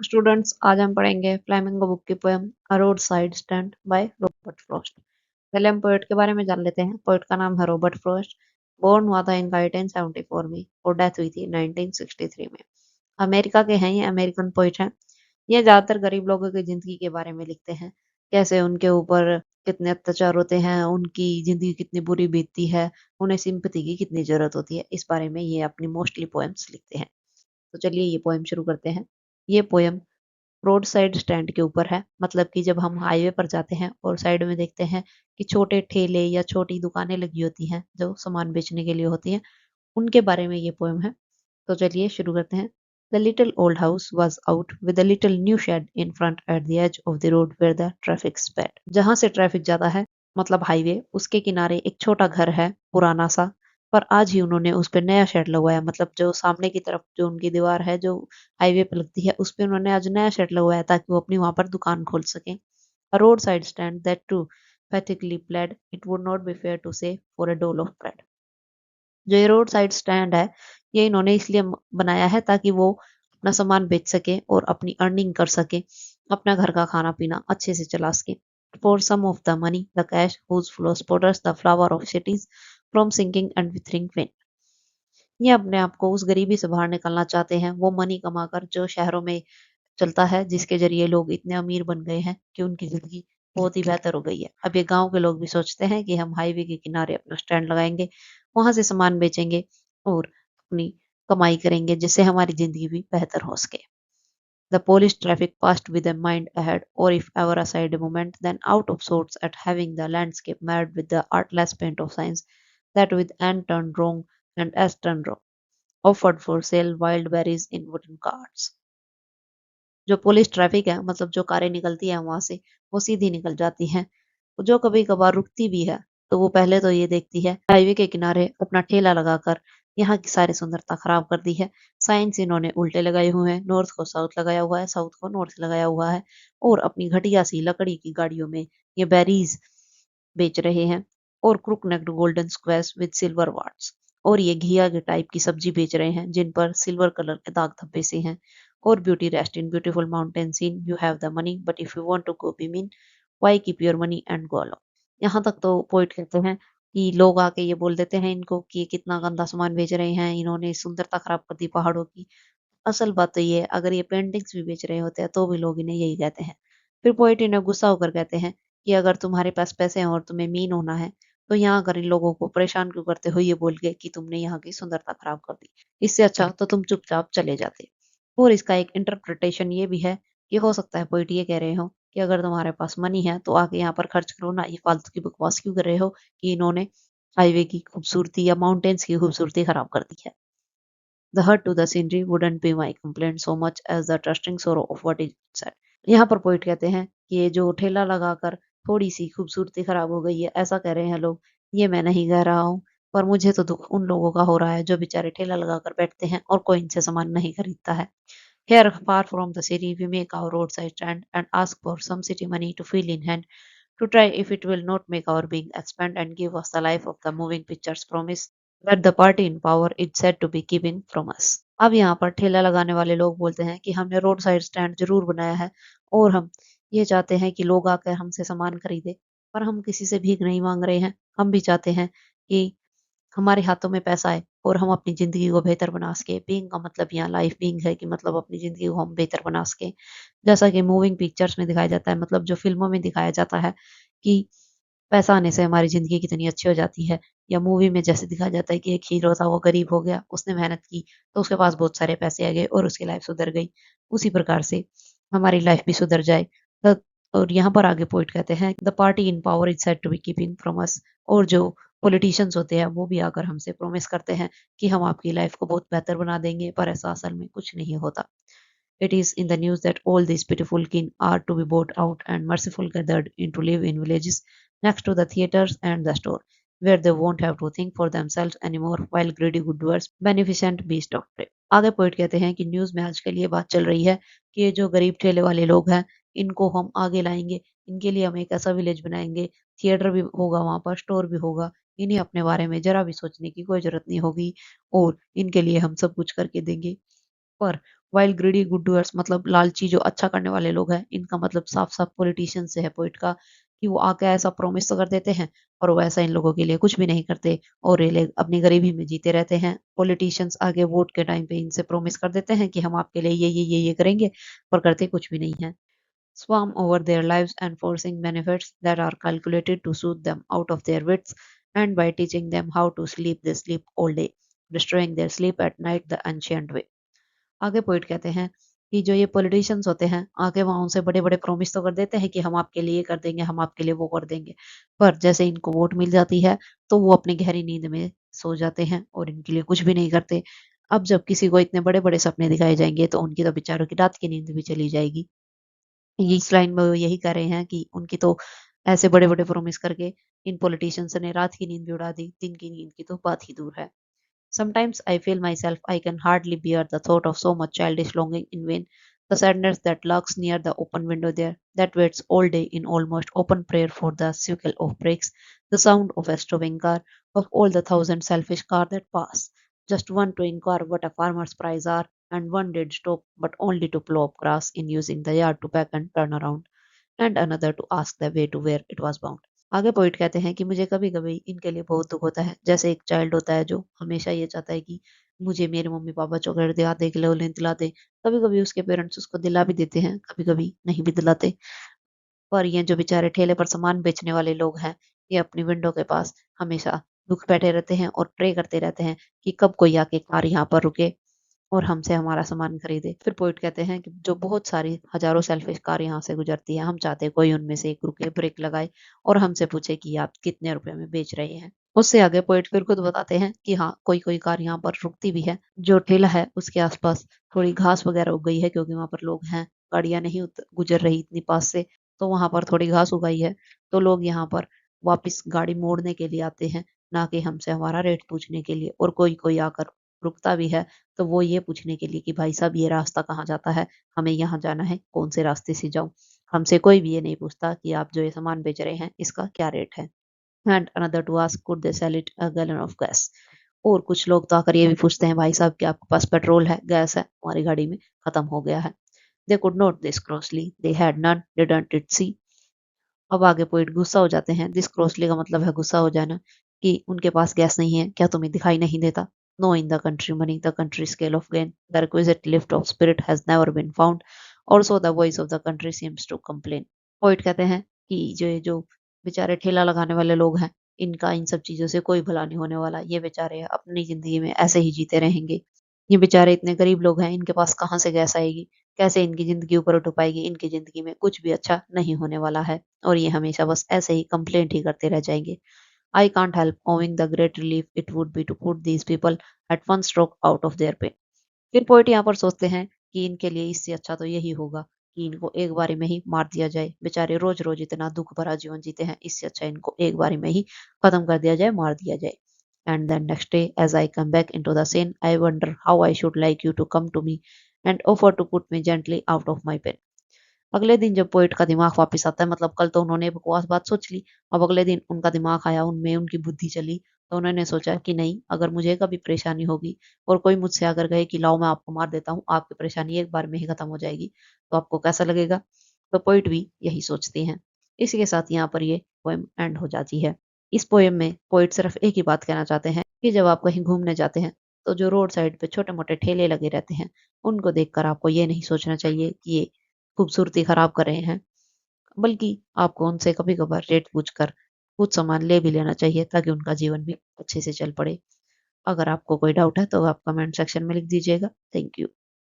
Students, आज हम पढ़ेंगे फ्लेमिंगो बुक की poem a road side stand by Robert Frost. पहले हम पोएट के बारे में जान लेते हैं। पोएट का नाम है रॉबर्ट फ्रॉस्ट। बोर्न हुआ था इनका 1874 में और डेथ हुई थी 1963 में। अमेरिका के हैं, ये अमेरिकन पोएट हैं। ये ज्यादातर गरीब लोगों की जिंदगी के बारे में लिखते हैं, कैसे उनके ऊपर कितने अत्याचार होते हैं, उनकी जिंदगी कितनी बुरी बीतती है, उन्हें सिंपैथी की कितनी जरूरत होती है। इस बारे में ये अपनी मोस्टली पोएम्स लिखते हैं। तो चलिए ये पोएम शुरू करते हैं। ये पोएम रोड साइड स्टैंड के ऊपर है, मतलब कि जब हम हाईवे पर जाते हैं और साइड में देखते हैं कि छोटे ठेले या छोटी दुकानें लगी होती हैं जो सामान बेचने के लिए होती हैं, उनके बारे में ये पोएम है। तो चलिए शुरू करते हैं। The little old house was out with a little new shade in front at the edge of the road where the traffic sped. जहां से ट्रैफिक ज्यादा है, मतलब हाईवे, उसके किनारे एक छोटा घर है, पुराना सा। पर आज ही उन्होंने उस पे नया शेड लगवाया, मतलब जो सामने की तरफ जो उनकी दीवार है जो हाईवे पे लगती है, उस पे उन्होंने आज नया शेड लगवाया ताकि वो अपनी वहां पर दुकान खोल सकें। A roadside stand that too pathetically pled it would not be fair to say for a dole of bread। जो ये रोड साइड स्टैंड है, ये इन्होंने इसलिए बनाया है ताकि वो अपना सामान बेच सके और अपनी अर्निंग कर सके, अपना घर का खाना पीना अच्छे से चला सके। For some of the money the cash whose flow spotters the flower of cities from sinking and withering fen. ये अपने आप को उस गरीबी से बाहर निकालना चाहते हैं, वो मनी कमाकर जो शहरों में चलता है, जिसके जरिए लोग इतने अमीर बन गए हैं कि उनकी जिंदगी बहुत ही बेहतर हो गई है। अब ये गांव के लोग भी सोचते हैं कि हम हाईवे के किनारे अपना स्टैंड लगाएंगे, वहां से सामान बेचेंगे और अपनी कमाई करेंगे, जिससे हमारी जिंदगी भी बेहतर हो सके। The Polish traffic passed with a mind ahead, or if ever a side moment, then out of sorts at having the landscape marred with the artless paint of science, that with N turned wrong and S turned wrong, offered for sale wild berries in wooden carts। जो police traffic है, मतलब जो कारें निकलती हैं वहां से, वो सीधी निकल जाती हैं। जो कभी कभार रुकती भी है, तो वो पहले तो ये देखती है हाईवे के किनारे अपना ठेला लगाकर यहाँ की सारी सुंदरता खराब कर दी है। साइंस इन्होंने उल्टे लगाए हुए हैं, नॉर्थ को साउथ लगाया हुआ है, साउथ को नॉर्थ लगाया हुआ है, और अपनी घटिया सी लकड़ी की गाड़ियों में ये बेरीज बेच रहे हैं, और crook necked golden squares with silver warts, और ये घिया के टाइप की सब्जी बेच रहे हैं जिन पर सिल्वर कलर के दाग धब्बे से हैं। और beauty rest in beautiful mountain scene, you have the money but if you want to go be mean, why keep your money and go alone. यहाँ तक तो पोइट कहते हैं कि लोग आके ये बोल देते हैं इनको कि ये कितना गंदा सामान बेच रहे हैं, इन्होंने सुंदरता खराब कर दी पहाड़ों की। असल बात तो ये है, अगर ये पेंटिंग्स भी बेच रहे होते हैं तो भी लोग इन्हें यही कहते हैं। फिर पोइट इन्हें गुस्सा होकर कहते हैं कि अगर तुम्हारे पास पैसे हैं और तुम्हें मीन होना है, तो यहाँ कर इन लोगों को परेशान क्यों करते हो ये बोल के कि तुमने यहाँ की सुंदरता खराब कर दी। इससे अच्छा तो तुम चुपचाप चले जाते। और इसका एक इंटरप्रिटेशन ये भी है कि हो सकता है पोइट ये कह रहे हो कि अगर तुम्हारे पास मनी है तो आके यहाँ पर खर्च करो ना, ये फालतू की बकवास क्यों कर रहे हो कि इन्होंने हाईवे की खूबसूरती या माउंटेन्स की खूबसूरती खराब कर दी है। The hurt to the scenery wouldn't be my complaint so much as the trusting sorrow of what is said। यहाँ पर पोइट कहते हैं कि ये जो ठेला लगाकर थोड़ी सी खूबसूरती खराब हो गई है, ऐसा कह रहे हैं लोग, ये मैं नहीं कह रहा हूँ। पर मुझे तो दुख उन लोगों का हो रहा है जो बेचारे ठेला लगाकर बैठते हैं और कोई इनसे सामान नहीं खरीदता है। Here, far from the city, we make our roadside stand and ask for some city money to fill in hand, to try if it will not make our being expand and give us the life of the moving pictures promise that the party in power is said to be keeping from us। अब यहाँ पर ठेला लगाने वाले लोग बोलते हैं कि हमने रोड साइड स्टैंड जरूर बनाया है और हम ये चाहते हैं कि लोग आकर हमसे सामान खरीदे, पर हम किसी से भीख नहीं मांग रहे हैं। हम भी चाहते हैं कि हमारे हाथों में पैसा है और हम अपनी ज़िंदगी को बेहतर बना सकें। बीइंग का मतलब यहाँ लाइफ बीइंग है कि मतलब अपनी ज़िंदगी को हम बेहतर बना सकें। जैसा कि मूविंग पिक्चर्स में दिखाया जाता है, मतलब जो फ़िल्मों में दिखाया जाता है कि पैसा आने से हमारी ज़िंदगी कितनी अच्छी हो जाती है, या मूवी में जैसे दिखाया जाता है कि एक हीरो था, वो गरीब हो गया, उसने मेहनत की, तो उसके पास बहुत सारे पैसे आ गए और उसकी लाइफ़ सुधर गई। उसी प्रकार से हमारी लाइफ़ भी सुधर जाए। द और यहाँ पर आगे पोएट कहते हैं, the party in power is said to be keeping from us. और जो पॉलिटिशियंस होते हैं वो भी आकर हमसे प्रॉमिस करते हैं कि हम आपकी लाइफ को बहुत बेहतर बना देंगे, पर ऐसा असल में कुछ नहीं होता। It is in the news that all these pitiful kin are to be bought out and merciful gathered in to live in villages next to the theatres and the store, where they won't have to think for themselves anymore while greedy good words beneficent beast of prey। आगे poet कहते हैं कि news में आजकल ये बात चल रही है कि ये जो गरीब ठेले वाले लोग हैं, इनको हम आगे लाएंगे, इनके लिए हम एक ऐसा विलेज बनाएंगे, थिएटर भी होगा, वहां पर स्टोर भी होगा। इन्हें अपने बारे में जरा भी सोचने की कोई जरूरत नहीं होगी और इनके लिए हम सब कुछ करके देंगे। पर वाइल ग्रीडी गुड डूअर्स मतलब लालची जो अच्छा करने वाले लोग हैं, इनका मतलब साफ साफ पॉलिटिशियन से है पोइट का, कि वो आके ऐसा प्रॉमिस तो कर देते हैं और वो ऐसा इन लोगों के लिए कुछ भी नहीं करते और ये लोग अपनी गरीबी में जीते रहते हैं। पॉलिटिशियंस आगे वोट के टाइम पे इनसे प्रॉमिस कर देते हैं कि हम आपके लिए ये करेंगे, पर करते कुछ भी नहीं है। Swarm over their lives and forcing benefits that are calculated to suit them out of their wits, and by teaching them how to sleep, they sleep all day, destroying their sleep at night the ancient way. आगे poet कहते हैं कि जो ये politicians होते हैं, आगे वहां उनसे बड़े बड़े प्रॉमिस तो कर देते हैं कि हम आपके लिए ये कर देंगे, हम आपके लिए वो कर देंगे, पर जैसे इनको वोट मिल जाती है तो वो अपनी गहरी नींद में सो जाते हैं और इनके लिए कुछ भी नहीं करते। अब जब किसी को इतने बड़े बड़े सपने दिखाए जाएंगे तो उनकी तो बेचारों की रात की नींद भी चली जाएगी। ये इस लाइन में वो यही कह रहे हैं कि उनकी तो ऐसे बड़े बड़े प्रॉमिस करके इन पॉलिटिशियंस ने रात की नींद भी उड़ा दी, दिन की नींद की तो बात ही दूर है। Sometimes I feel myself I can hardly bear the thought of so much childish longing in vain. The sadness that lurks near the open window there, that waits all day in almost open prayer for the sequel of breaks, the sound of a stopping car, of all the thousand selfish cars that pass. Just one to inquire what a farmer's price are, and one did stop, but only to plow up grass in using the yard to pack and turn around, and another to ask the way to where it was bound. आगे poet कहते हैं कि मुझे कभी-कभी इनके लिए बहुत दुःख होता है। जैसे एक चाइल्ड होता है जो हमेशा ये चाहता है कि मुझे मेरे मम्मी-पापा चॉकलेट दिला दे, खिलौने दिला दे। कभी-कभी उसके पेरेंट्स उसको दिला भी देते हैं, कभी-कभी नहीं भी दिलाते। पर ये जो बेचारे ठेले पर सामान बेचने वाले लोग हैं, ये अपनी विंडो के पास हमेशा दुःख बैठे रहते हैं और प्रे करते रहते हैं कि कब कोई आके कार यहाँ पर रुके और हमसे हमारा सामान खरीदे। फिर पोइट कहते हैं कि जो बहुत सारी हजारों सेल्फिश कार यहाँ से गुजरती है, हम चाहते हैं कोई उनमें से एक रुके, ब्रेक लगाए और हमसे पूछे कि आप कितने रुपए में बेच रहे हैं। उससे आगे पोइट फिर खुद बताते हैं कि हाँ, कोई-कोई कार यहाँ पर रुकती भी है। जो ठेला है उसके आस-पास थोड़ी घास वगैरह उग गई है क्योंकि वहाँ पर लोग हैं, गाड़ियाँ नहीं गुजर रही इतनी पास से, तो वहाँ पर थोड़ी घास उगाई है। तो लोग यहाँ पर वापस गाड़ी मोड़ने के लिए आते हैं, ना कि हमसे हमारा रेट पूछने के लिए। और कोई-कोई आकर रुकता भी है तो वो ये पूछने के लिए कि भाई साहब ये रास्ता कहाँ जाता है? हमें यहाँ जाना है, कौन से रास्ते से जाऊँ? हमसे कोई भी ये नहीं पूछता कि आप जो ये सामान बेच रहे हैं, इसका क्या रेट है? And another to ask could they sell it a gallon of gas. और कुछ लोग तो आकर ये भी पूछते हैं, भाई साहब क्या आपके पास पेट्रोल है, गैस है? हमारी गाड़ी में खत्म हो गया है। They could note this crossly, they had none, didn't it see. अब आगे पोइट गुस्सा हो जाते हैं। दिस क्रॉसली का मतलब है गुस्सा हो जाना, कि उनके पास गैस नहीं है, क्या तुम्हें दिखाई नहीं देता? No in the country money, the country scale of gain, the requisite lift of spirit has never been found, also the voice of the country seems to complain. Poet कहते हैं कि जो बेचारे ठेला लगाने वाले लोग हैं, इनका इन सब चीजों से कोई भला नहीं होने वाला। ये बेचारे अपनी जिंदगी में ऐसे ही जीते रहेंगे। ये बेचारे इतने गरीब लोग हैं, इनके पास कहाँ से गैस आएगी? कैसे इनकी ज़िंदगी ऊपर उठ पाएगी? इनकी ज़िंदगी में कुछ भी अच्छा नहीं होने वाला है और ये हमेशा बस ऐसे ही कंप्लेंट ही करते रह जाएँगे। I can't help owing the great relief it would be to put these people at one stroke out of their pen. फिर पोएट यहाँ पर सोचते हैं कि इनके लिए इससे अच्छा तो यही होगा कि इनको एक बारी में ही मार दिया जाए। बेचारे रोज़-रोज़ इतना दुःख भरा जीवन जीते हैं, इससे अच्छा इनको एक बारी में ही खत्म कर दिया जाए, मार दिया जाए। And then next day, as I come back into the scene, I wonder how I should like you to come to me and offer to put me gently out of my pen. अगले दिन जब poet का दिमाग वापस आता है, मतलब कल तो उन्होंने बकवास बात सोच ली, अब अगले दिन उनका दिमाग आया, उनमें उनकी बुद्धि चली, तो उन्होंने सोचा कि नहीं, अगर मुझे कभी परेशानी होगी और कोई मुझसे अगर कहे कि लाओ मैं आपको मार देता हूँ, आपकी परेशानी एक बार में ही खत्म हो जाएगी, तो आपको कैसा लगेगा? तो पोएट भी यही सोचते हैं। इसी के साथ यहाँ पर ये पोएम एंड हो जाती है। इस पोएम में पोएट सिर्फ एक ही बात कहना चाहते हैं कि जब आप कहीं घूमने जाते हैं, तो जो रोड साइड पे छोटे-मोटे ठेले लगे रहते हैं, उनको देखकर आपको ये नहीं सोचना चाहिए कि ये खूबसूरती खराब कर रहे हैं, बल्कि आपको उनसे कभी-कभार रेट पूछकर कुछ सामान ले भी लेना चाहिए ताकि उनका जीवन भी अच्छे से चल पड़े। अगर आपको कोई डाउट है तो आप कमेंट सेक्शन में लिख दीजिएगा। Thank you.